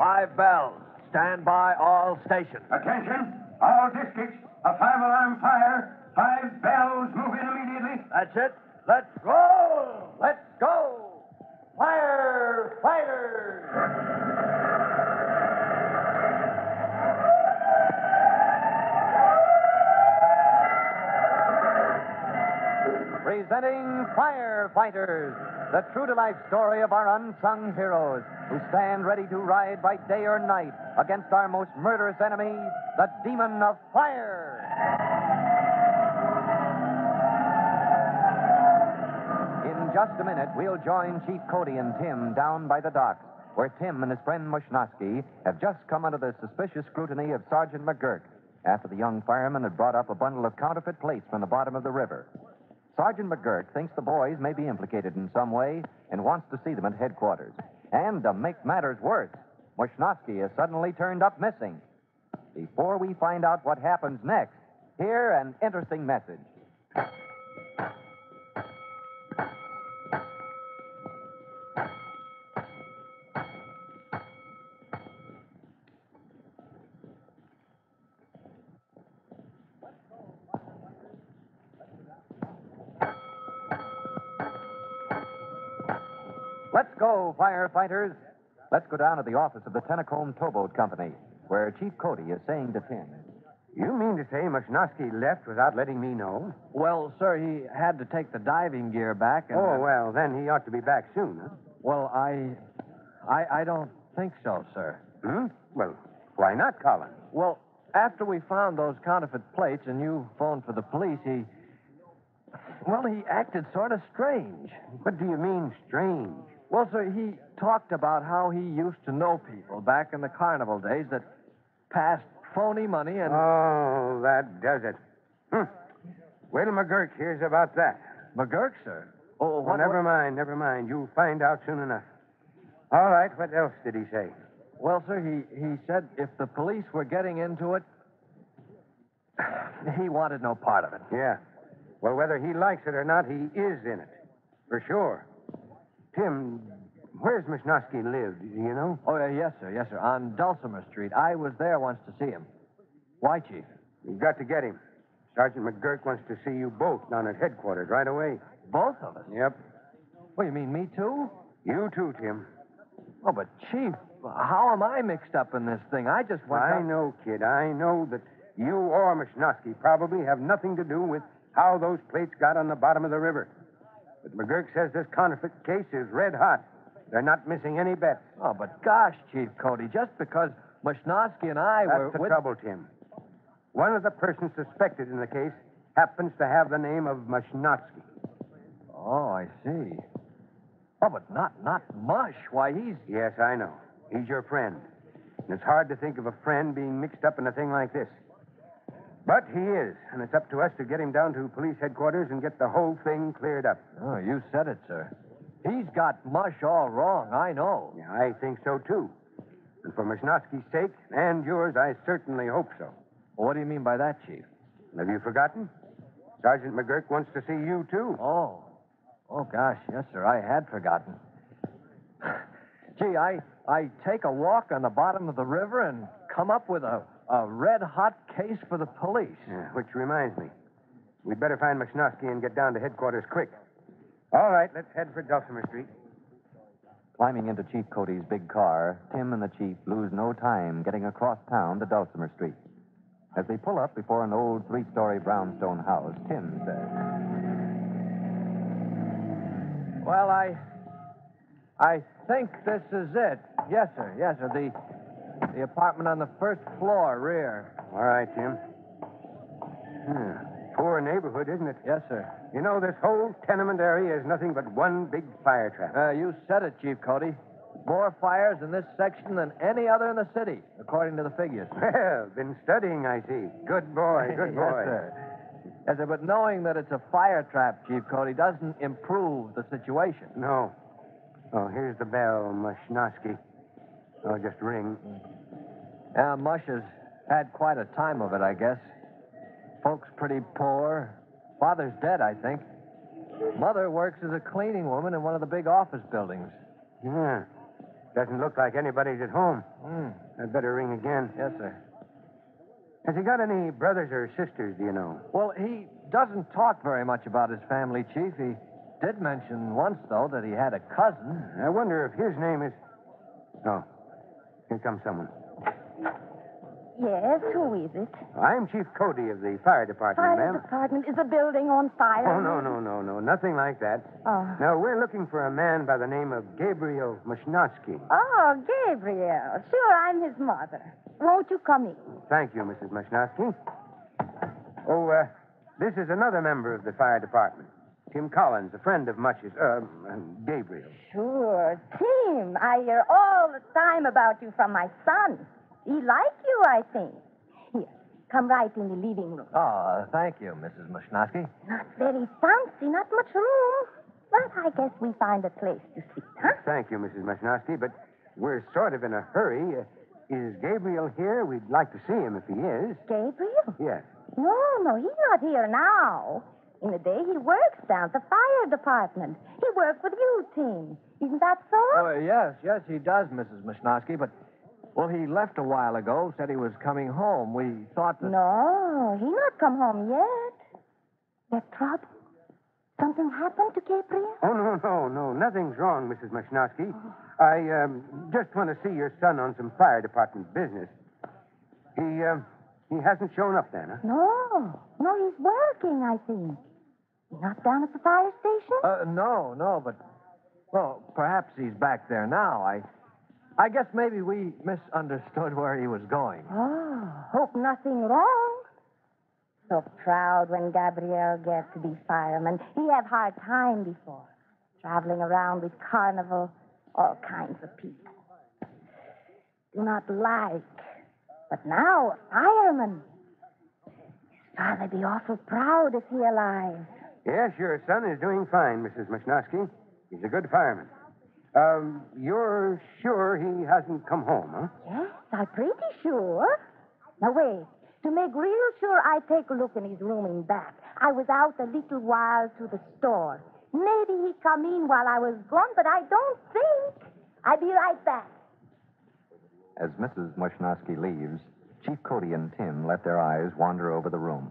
5 bells. Stand by all stations. Attention, all districts. A 5-alarm fire. 5 bells moving immediately. That's it. Let's roll. Let's go. Firefighters. Presenting Firefighters, the true-to-life story of our unsung heroes who stand ready to ride by day or night against our most murderous enemy, the demon of fire. In just a minute, we'll join Chief Cody and Tim down by the docks, where Tim and his friend Mushnosky have just come under the suspicious scrutiny of Sergeant McGurk after the young fireman had brought up a bundle of counterfeit plates from the bottom of the river. Sergeant McGurk thinks the boys may be implicated in some way and wants to see them at headquarters. And to make matters worse, Mushnosky has suddenly turned up missing. Before we find out what happens next, hear an interesting message. Let's go, firefighters. Let's go down to the office of the Tennacombe Towboat Company, where Chief Cody is saying to Tim. You mean to say Mushnosky left without letting me know? Well, sir, he had to take the diving gear back. And, well, then he ought to be back soon, huh? Well, I don't think so, sir. Well, why not, Colin? Well, after we found those counterfeit plates and you phoned for the police, he acted sort of strange. What do you mean, strange? Well, sir, he talked about how he used to know people back in the carnival days that passed phony money and... Oh, that does it. Wait till McGurk hears about that. McGurk, sir? Oh, well, never mind. You'll find out soon enough. All right, what else did he say? Well, sir, he said if the police were getting into it, he wanted no part of it. Yeah. Well, whether he likes it or not, he is in it. For sure. Tim, where's Mushnosky live? Do you know? Oh, yes, sir. On Dulcimer Street. I was there once to see him. Why, Chief? You've got to get him. Sergeant McGurk wants to see you both down at headquarters right away. Both of us? Yep. Well, you mean me too? You too, Tim. Oh, but, Chief, how am I mixed up in this thing? I just went I know, kid. I know that you or Mushnosky probably have nothing to do with how those plates got on the bottom of the river. But McGurk says this counterfeit case is red hot. They're not missing any bets. Oh, but gosh, Chief Cody, just because Mushnosky and I were... That's the trouble, Tim. One of the persons suspected in the case happens to have the name of Mushnosky. Oh, I see. Oh, but not Mush. Why, he's... Yes, I know. He's your friend. And it's hard to think of a friend being mixed up in a thing like this. But he is, and it's up to us to get him down to police headquarters and get the whole thing cleared up. Oh, you said it, sir. He's got Mush all wrong, I know. Yeah, I think so, too. And for Mushnosky's sake, and yours, I certainly hope so. Well, what do you mean by that, Chief? Have you forgotten? Sergeant McGurk wants to see you, too. Oh, gosh, yes, sir, I had forgotten. Gee, I take a walk on the bottom of the river and come up with a red-hot case for the police. Yeah, which reminds me. We'd better find Mushnosky and get down to headquarters quick. All right, let's head for Dulcimer Street. Climbing into Chief Cody's big car, Tim and the Chief lose no time getting across town to Dulcimer Street. As they pull up before an old 3-story brownstone house, Tim says... Well, I think this is it. Yes, sir. The apartment on the first floor, rear. All right, Tim. Poor neighborhood, isn't it? Yes, sir. You know, this whole tenement area is nothing but one big fire trap. You said it, Chief Cody. More fires in this section than any other in the city, according to the figures. Well, been studying, I see. Good boy, good boy. Yes, sir. Yes, sir, but knowing that it's a fire trap, Chief Cody, doesn't improve the situation. No. Oh, here's the bell, Mushnosky. Oh, just ring. Mush has had quite a time of it, I guess. Folks pretty poor. Father's dead, I think. Mother works as a cleaning woman in one of the big office buildings. Yeah. Doesn't look like anybody's at home. I'd better ring again. Yes, sir. Has he got any brothers or sisters, do you know? Well, he doesn't talk very much about his family, Chief. He did mention once, though, that he had a cousin. I wonder if his name is... Oh, here comes someone. Yes, who is it? I'm Chief Cody of the fire department, Fire ma'am. department. Is the building on fire? Oh, no. Nothing like that. Oh. No, we're looking for a man by the name of Gabriel Mashnosky. Oh, Gabriel. Sure, I'm his mother. Won't you come in? Thank you, Mrs. Mashnosky. Oh, this is another member of the fire department. Tim Collins, a friend of Mush's, Gabriel. Sure. Tim, I hear all the time about you from my son. He like you, I think. Here, come right in the living room. Oh, thank you, Mrs. Mashnosky. Not very fancy, not much room. But I guess we find a place to sit, huh? Thank you, Mrs. Mashnosky, but we're sort of in a hurry. Is Gabriel here? We'd like to see him if he is. Gabriel? Yes. No, he's not here now. In the day, he works down at the fire department. He works with you, Tim. Isn't that so? Oh, yes, he does, Mrs. Mashnosky, but, well, he left a while ago, said he was coming home. We thought that... No, he not come home yet. There's trouble? Something happened to Gabriel? Oh, no. Nothing's wrong, Mrs. Mashnosky. I just want to see your son on some fire department business. He hasn't shown up then, huh? No, he's working, I think. Not down at the fire station? No, but, well, perhaps he's back there now. I guess maybe we misunderstood where he was going. Oh, hope nothing wrong. So proud when Gabriel gets to be fireman. He have hard time before. Traveling around with carnival, all kinds of people. Do not like. But now, a fireman. His father be awful proud if he alive. Yes, your son is doing fine, Mrs. Mashnosky. He's a good fireman. You're sure he hasn't come home, huh? Yes, I'm pretty sure. Now, wait. To make real sure, I take a look in his room in back. I was out a little while to the store. Maybe he come in while I was gone, but I don't think. I'll be right back. As Mrs. Mashnosky leaves, Chief Cody and Tim let their eyes wander over the room.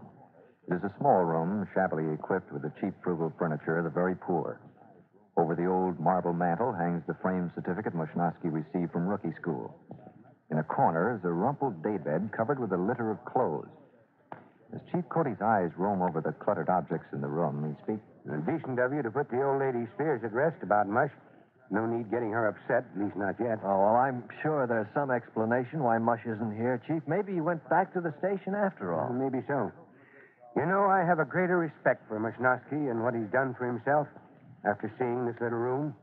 It is a small room, shabbily equipped with the cheap, frugal furniture of the very poor. Over the old marble mantel hangs the framed certificate Mashnosky received from rookie school. In a corner is a rumpled daybed covered with a litter of clothes. As Chief Cody's eyes roam over the cluttered objects in the room, he speaks. Decent of you to put the old lady's fears at rest about Mush. No need getting her upset, at least not yet. Oh, well, I'm sure there's some explanation why Mush isn't here, Chief. Maybe he went back to the station after all. Maybe so. You know, I have a greater respect for Mashnosky and what he's done for himself after seeing this little room.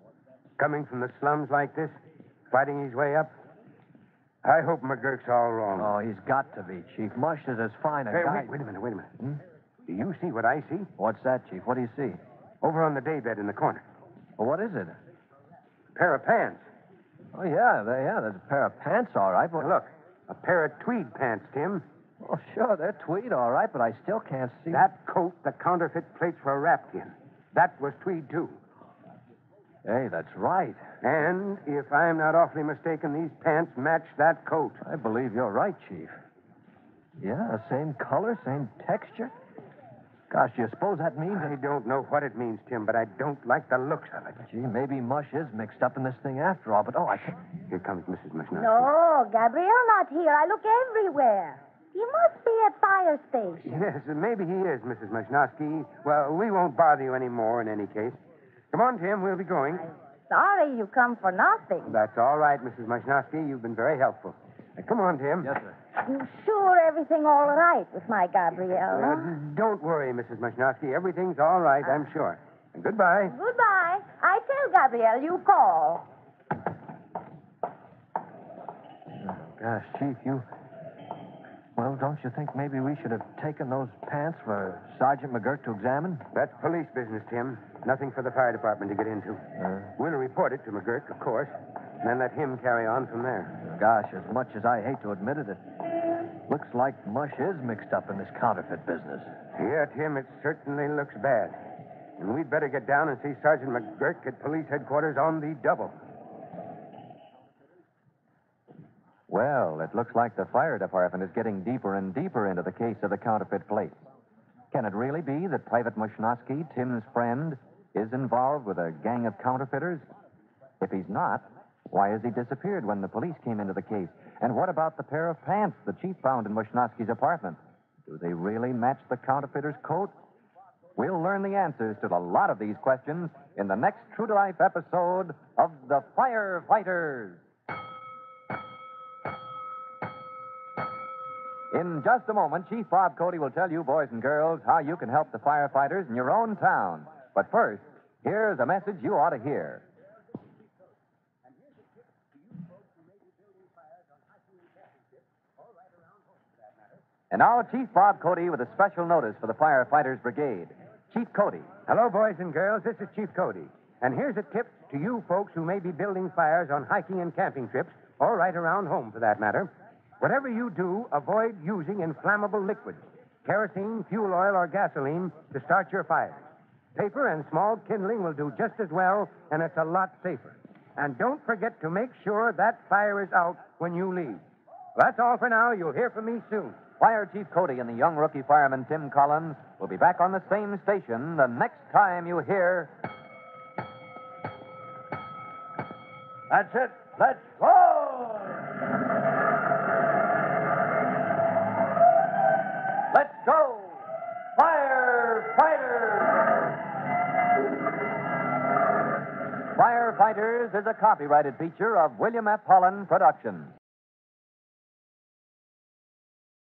Coming from the slums like this, fighting his way up. I hope McGurk's all wrong. Oh, he's got to be, Chief. Mush is as fine a guy... Wait a minute. Do you see what I see? What's that, Chief? What do you see? Over on the daybed in the corner. Well, what is it? A pair of pants. Oh, yeah, there's a pair of pants, all right, but... Now, look, a pair of tweed pants, Tim. Oh, sure, they're tweed, all right, but I still can't see... That coat the counterfeit plates were wrapped in. That was tweed, too. Hey, that's right. And if I'm not awfully mistaken, these pants match that coat. I believe you're right, Chief. Yeah, same color, same texture. Gosh, do you suppose that means... I don't know what it means, Tim, but I don't like the looks of it. Gee, maybe Mush is mixed up in this thing after all, but I can't... Here comes Mrs. Mashnosky. No, Gabriel not here. I look everywhere. He must be at fire station. Yes, maybe he is, Mrs. Mashnosky. Well, we won't bother you any more in any case. Come on, Tim, we'll be going. Sorry you come for nothing. That's all right, Mrs. Mashnosky. You've been very helpful. Come on, Tim. Yes, sir. You sure everything all right with my Gabriel, huh? Don't worry, Mrs. Mashnosky. Everything's all right, I'm sure. And goodbye. Goodbye. I tell Gabriel you call. Gosh, Chief, you... Well, don't you think maybe we should have taken those pants for Sergeant McGurk to examine? That's police business, Tim. Nothing for the fire department to get into. We'll report it to McGurk, of course, and then let him carry on from there. Gosh, as much as I hate to admit it, it looks like Mush is mixed up in this counterfeit business. Yeah, Tim, it certainly looks bad. And we'd better get down and see Sergeant McGurk at police headquarters on the double. Well, it looks like the fire department is getting deeper and deeper into the case of the counterfeit plates. Can it really be that Private Mushnosky, Tim's friend, is involved with a gang of counterfeiters? If he's not, why has he disappeared when the police came into the case? And what about the pair of pants the chief found in Mushnosky's apartment? Do they really match the counterfeiter's coat? We'll learn the answers to a lot of these questions in the next true-to-life episode of The Firefighters. In just a moment, Chief Bob Cody will tell you, boys and girls, how you can help the firefighters in your own town. But first, here's a message you ought to hear. And now, Chief Bob Cody with a special notice for the Firefighters Brigade. Chief Cody. Hello, boys and girls. This is Chief Cody. And here's a tip to you folks who may be building fires on hiking and camping trips, or right around home for that matter. Whatever you do, avoid using inflammable liquids, kerosene, fuel oil, or gasoline to start your fires. Paper and small kindling will do just as well, and it's a lot safer. And don't forget to make sure that fire is out when you leave. Well, that's all for now. You'll hear from me soon. Fire Chief Cody and the young rookie fireman Tim Collins will be back on the same station the next time you hear... That's it. Let's go! Let's go! Firefighters! Firefighters is a copyrighted feature of William F. Holland Productions.